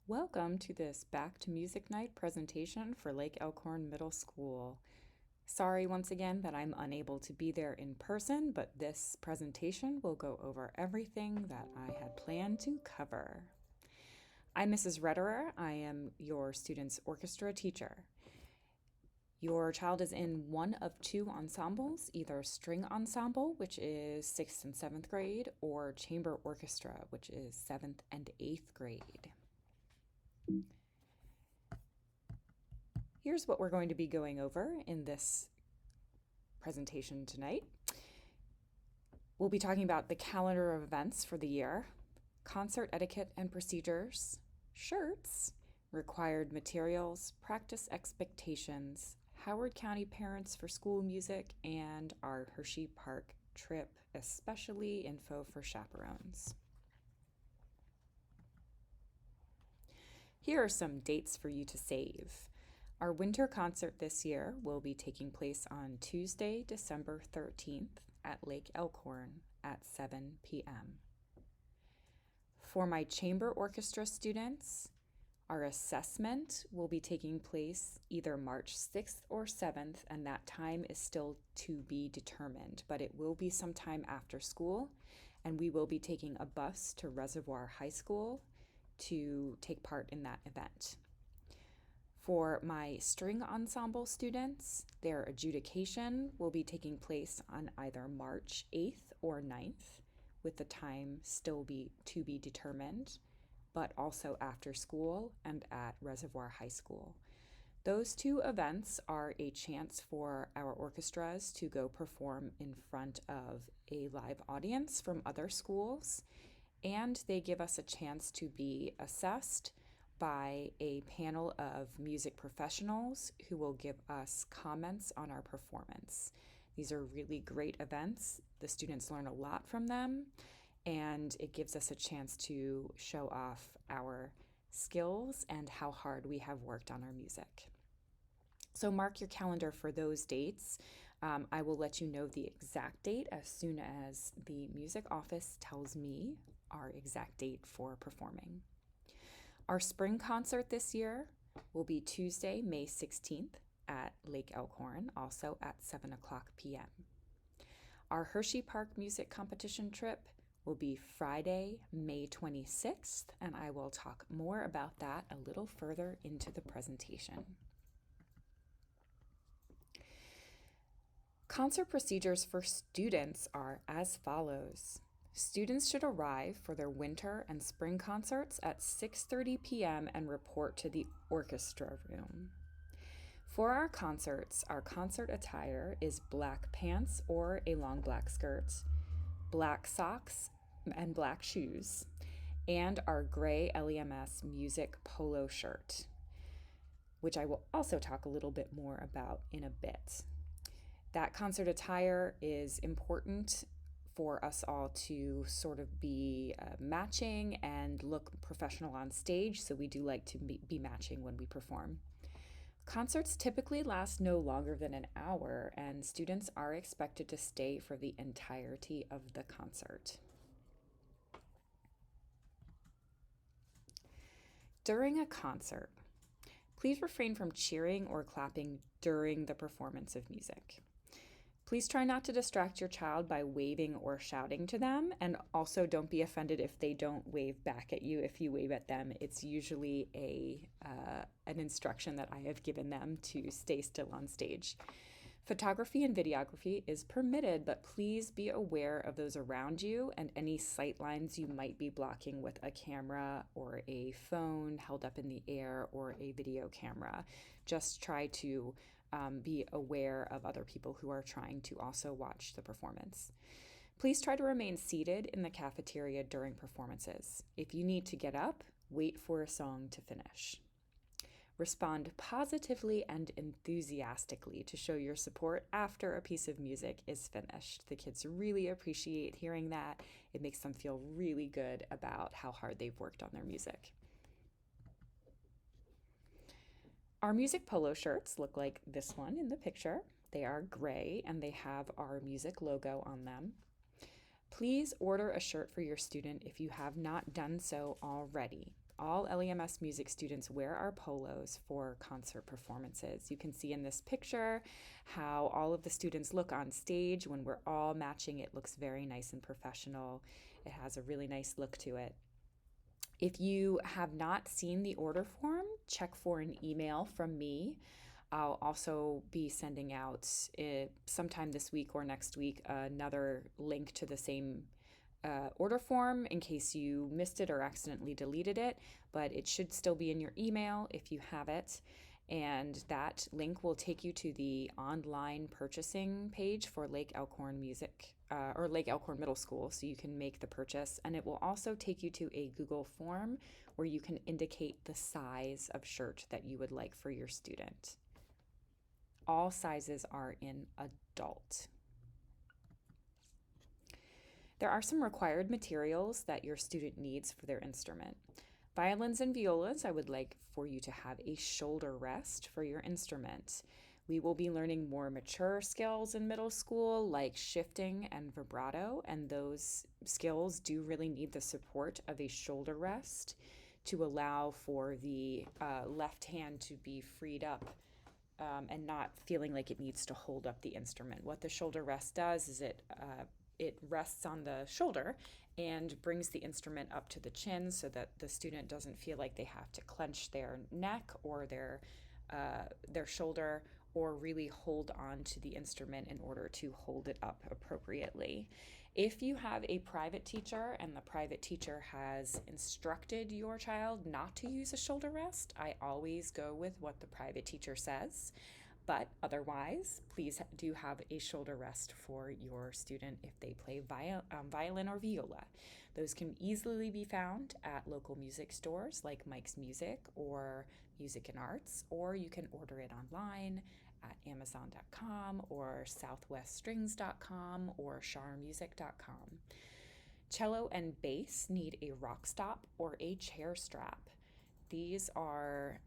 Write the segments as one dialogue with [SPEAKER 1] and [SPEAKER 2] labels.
[SPEAKER 1] Welcome to this Back to Music Night presentation for Lake Elkhorn Middle School. Sorry once again that I'm unable to be there in person, but this presentation will go over everything that I had planned to cover. I'm Mrs. Retterer. I am your student's orchestra teacher. Your child is in one of two ensembles, either string ensemble, which is 6th and 7th grade, or chamber orchestra, which is 7th and 8th grade. Here's what we're going to be going over in this presentation tonight. We'll be talking about the calendar of events for the year, concert etiquette and procedures, shirts, required materials, practice expectations, Howard County Parents for School Music, and our Hershey Park trip, especially info for chaperones. Here are some dates for you to save. Our winter concert this year will be taking place on Tuesday, December 13th at Lake Elkhorn at 7 p.m. For my chamber orchestra students, our assessment will be taking place either March 6th or 7th, and that time is still to be determined, but it will be sometime after school, and we will be taking a bus to Reservoir High School to take part in that event. For my string ensemble students, their adjudication will be taking place on either March 8th or 9th, with the time still to be determined, but also after school and at Reservoir High School. Those two events are a chance for our orchestras to go perform in front of a live audience from other schools, and they give us a chance to be assessed by a panel of music professionals who will give us comments on our performance. These are really great events. The students learn a lot from them, and it gives us a chance to show off our skills and how hard we have worked on our music. So mark your calendar for those dates. I will let you know the exact date as soon as the music office tells me our exact date for performing. Our spring concert this year will be Tuesday, May 16th at Lake Elkhorn, also at 7 o'clock p.m. Our Hershey Park music competition trip will be Friday, May 26th, and I will talk more about that a little further into the presentation. Concert procedures for students are as follows. Students should arrive for their winter and spring concerts at 6:30 p.m. and report to the orchestra room. For our concerts, our concert attire is black pants or a long black skirt, black socks and black shoes, and our gray LEMS music polo shirt, which I will also talk a little bit more about in a bit. That concert attire is important for us all to sort of be matching and look professional on stage, so we do like to be matching when we perform. Concerts typically last no longer than an hour, and students are expected to stay for the entirety of the concert. During a concert, please refrain from cheering or clapping during the performance of music. Please try not to distract your child by waving or shouting to them, and also don't be offended if they don't wave back at you if you wave at them. It's usually an instruction that I have given them to stay still on stage. Photography and videography is permitted, but please be aware of those around you and any sight lines you might be blocking with a camera or a phone held up in the air or a video camera. Just try to be aware of other people who are trying to also watch the performance. Please try to remain seated in the cafeteria during performances. If you need to get up, wait for a song to finish. Respond positively and enthusiastically to show your support after a piece of music is finished. The kids really appreciate hearing that. It makes them feel really good about how hard they've worked on their music. Our music polo shirts look like this one in the picture. They are gray and they have our music logo on them. Please order a shirt for your student if you have not done so already. all LEMS music students wear our polos for concert performances. You can see in this picture how all of the students look on stage. When we're all matching, it looks very nice and professional. It has a really nice look to it. If you have not seen the order form, check for an email from me. I'll also be sending out sometime this week or next week another link to the same order form in case you missed it or accidentally deleted it, but it should still be in your email if you have it. And that link will take you to the online purchasing page for Lake Elkhorn Music or Lake Elkhorn Middle School, so you can make the purchase. And it will also take you to a Google form where you can indicate the size of shirt that you would like for your student. All sizes are in adult. There are some required materials that your student needs for their instrument. Violins and violas, I would like for you to have a shoulder rest for your instrument. We will be learning more mature skills in middle school like shifting and vibrato, and those skills do really need the support of a shoulder rest to allow for the left hand to be freed up and not feeling like it needs to hold up the instrument. What the shoulder rest does is it rests on the shoulder and brings the instrument up to the chin so that the student doesn't feel like they have to clench their neck or their shoulder or really hold on to the instrument in order to hold it up appropriately. If you have a private teacher and the private teacher has instructed your child not to use a shoulder rest, I always go with what the private teacher says. But otherwise, please do have a shoulder rest for your student if they play violin or viola. Those can easily be found at local music stores like Mike's Music or Music and Arts, or you can order it online at Amazon.com or SouthwestStrings.com or SharMusic.com. Cello and bass need a rock stop or a chair strap. These are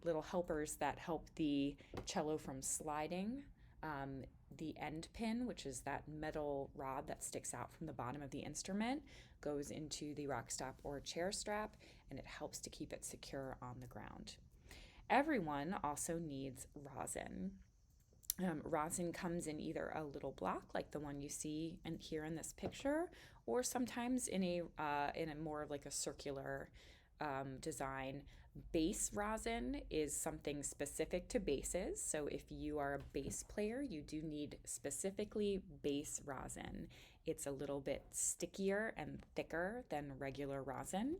[SPEAKER 1] little helpers that help the cello from sliding. The end pin, which is that metal rod that sticks out from the bottom of the instrument, goes into the rock stop or chair strap, and it helps to keep it secure on the ground. Everyone also needs rosin. Rosin comes in either a little block like the one you see here in this picture, or sometimes in a more of like a circular design. Bass rosin is something specific to basses. So if you are a bass player, you do need specifically bass rosin. It's a little bit stickier and thicker than regular rosin.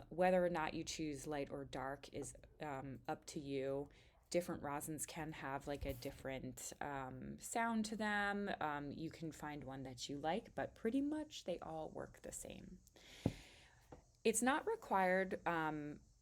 [SPEAKER 1] Whether or not you choose light or dark is up to you. Different rosins can have like a different sound to them. You can find one that you like, but pretty much they all work the same. It's not required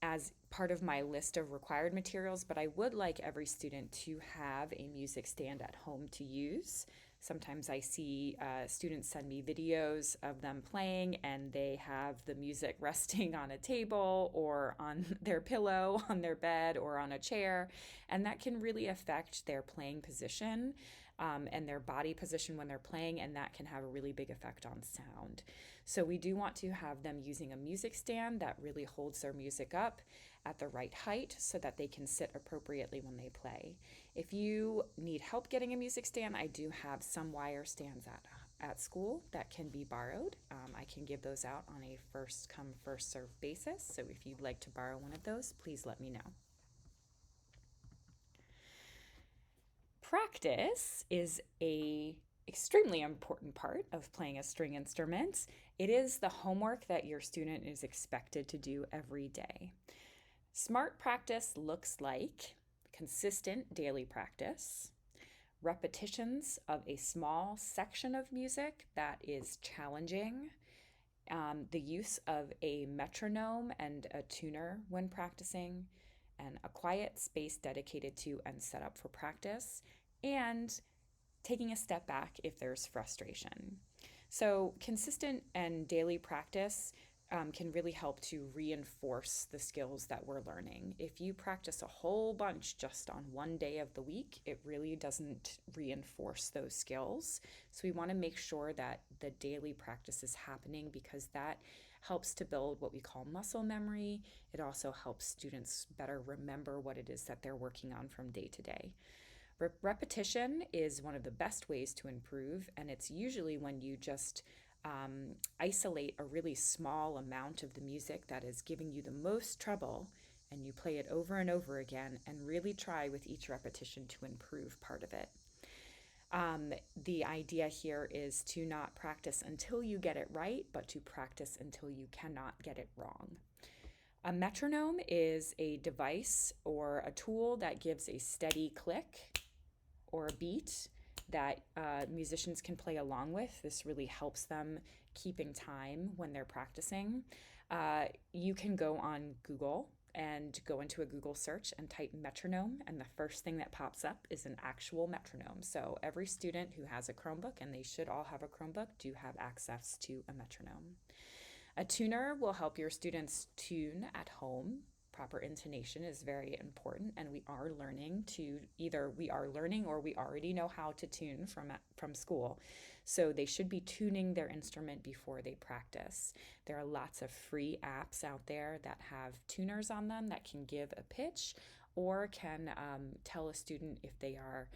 [SPEAKER 1] as part of my list of required materials, but I would like every student to have a music stand at home to use. Sometimes I see students send me videos of them playing and they have the music resting on a table or on their pillow, on their bed, or on a chair, and that can really affect their playing position and their body position when they're playing, and that can have a really big effect on sound. So we do want to have them using a music stand that really holds their music up at the right height so that they can sit appropriately when they play. If you need help getting a music stand, I do have some wire stands at school that can be borrowed. I can give those out on a first come, first served basis. So if you'd like to borrow one of those, please let me know. Practice is a extremely important part of playing a string instrument. It is the homework that your student is expected to do every day. Smart practice looks like consistent daily practice, repetitions of a small section of music that is challenging, the use of a metronome and a tuner when practicing, and a quiet space dedicated to and set up for practice, and taking a step back if there's frustration. So consistent and daily practice can really help to reinforce the skills that we're learning. If you practice a whole bunch just on one day of the week, it really doesn't reinforce those skills. So we want to make sure that the daily practice is happening because that helps to build what we call muscle memory. It also helps students better remember what it is that they're working on from day to day. Repetition is one of the best ways to improve, and it's usually when you just isolate a really small amount of the music that is giving you the most trouble, and you play it over and over again and really try with each repetition to improve part of it. The idea here is to not practice until you get it right, but to practice until you cannot get it wrong. A metronome is a device or a tool that gives a steady click or a beat that musicians can play along with. This really helps them keeping time when they're practicing. You can go on Google and go into a Google search and type metronome, and the first thing that pops up is an actual metronome. So every student who has a Chromebook, and they should all have a Chromebook, do have access to a metronome. A tuner will help your students tune at home. Proper intonation is very important, and we are learning or we already know how to tune from school. So they should be tuning their instrument before they practice. There are lots of free apps out there that have tuners on them that can give a pitch or can tell a student if they are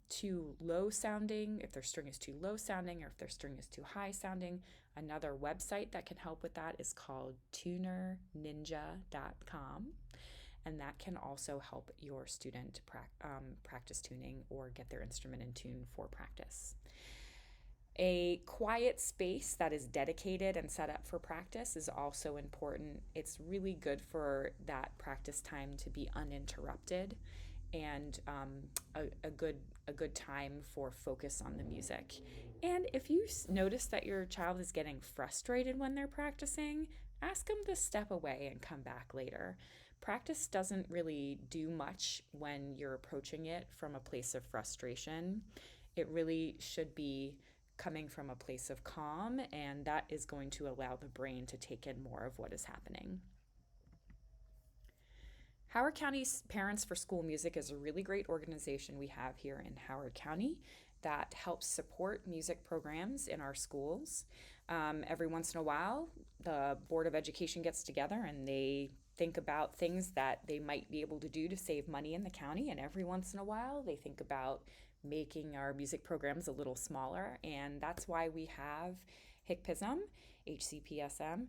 [SPEAKER 1] too low sounding, if their string is too low sounding, or if their string is too high sounding. Another website that can help with that is called tunerninja.com, and that can also help your student practice tuning or get their instrument in tune for practice. A quiet space that is dedicated and set up for practice is also important. It's really good for that practice time to be uninterrupted, and a good time for focus on the music. And if you notice that your child is getting frustrated when they're practicing, ask them to step away and come back later. Practice doesn't really do much when you're approaching it from a place of frustration. It really should be coming from a place of calm, and that is going to allow the brain to take in more of what is happening. Howard County Parents for School Music is a really great organization we have here in Howard County that helps support music programs in our schools. Every once in a while, the Board of Education gets together and they think about things that they might be able to do to save money in the county. And every once in a while, they think about making our music programs a little smaller. And that's why we have HCPSM, HCPSM.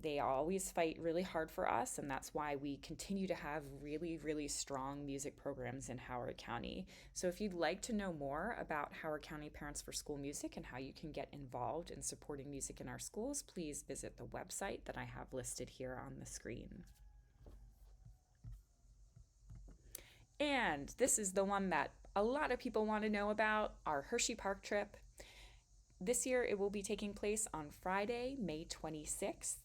[SPEAKER 1] They always fight really hard for us, and that's why we continue to have really, really strong music programs in Howard County. So if you'd like to know more about Howard County Parents for School Music and how you can get involved in supporting music in our schools, please visit the website that I have listed here on the screen. And this is the one that a lot of people want to know about, our Hershey Park trip. This year it will be taking place on Friday, May 26th.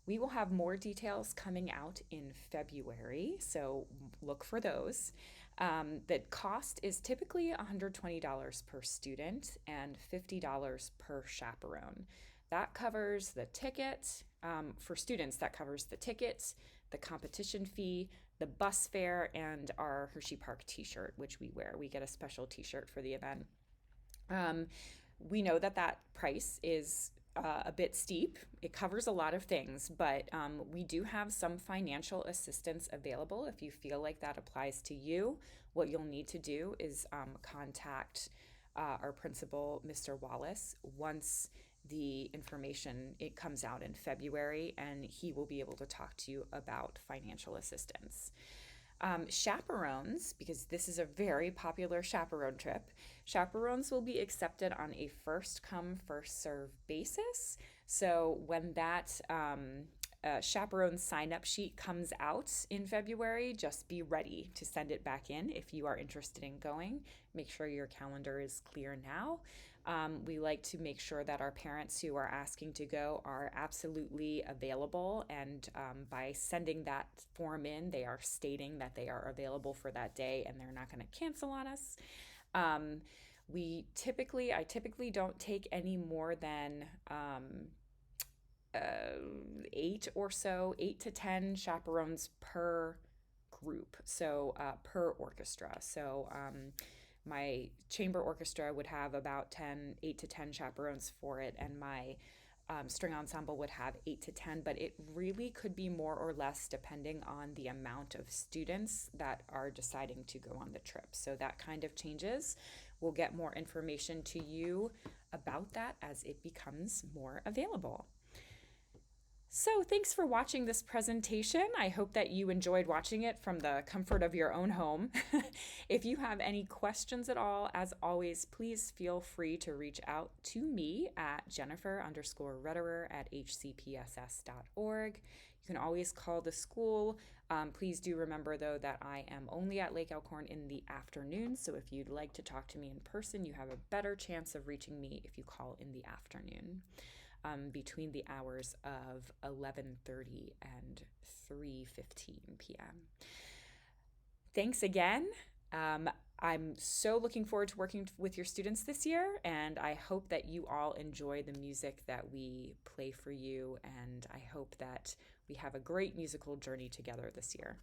[SPEAKER 1] We will have more details coming out in February, so look for those. The cost is typically $120 per student and $50 per chaperone. That covers the ticket. For students, that covers the tickets, the competition fee, the bus fare, and our Hershey Park t-shirt, which we wear. We get a special t-shirt for the event. We know that price is a bit steep. It covers a lot of things, but we do have some financial assistance available if you feel like that applies to you. What you'll need to do is contact our principal, Mr. Wallace, once the information it comes out in February, and he will be able to talk to you about financial assistance. Chaperones, because this is a very popular chaperone trip, chaperones will be accepted on a first come, first serve basis. So when that chaperone sign up sheet comes out in February, just be ready to send it back in if you are interested in going. Make sure your calendar is clear now. We like to make sure that our parents who are asking to go are absolutely available, and by sending that form in, they are stating that they are available for that day and they're not going to cancel on us. I typically don't take any more than 8 to 10 chaperones per group, so per orchestra. So my chamber orchestra would have about 8 to 10 chaperones for it, and my string ensemble would have 8 to 10, but it really could be more or less depending on the amount of students that are deciding to go on the trip. So that kind of changes. We'll get more information to you about that as it becomes more available. So thanks for watching this presentation. I hope that you enjoyed watching it from the comfort of your own home. If you have any questions at all, as always, please feel free to reach out to me at jennifer_retterer@hcpss.org. You can always call the school. Please do remember, though, that I am only at Lake Elkhorn in the afternoon. So if you'd like to talk to me in person, you have a better chance of reaching me if you call in the afternoon. Between the hours of 11:30 and 3:15 p.m. Thanks again. I'm so looking forward to working with your students this year, and I hope that you all enjoy the music that we play for you, and I hope that we have a great musical journey together this year.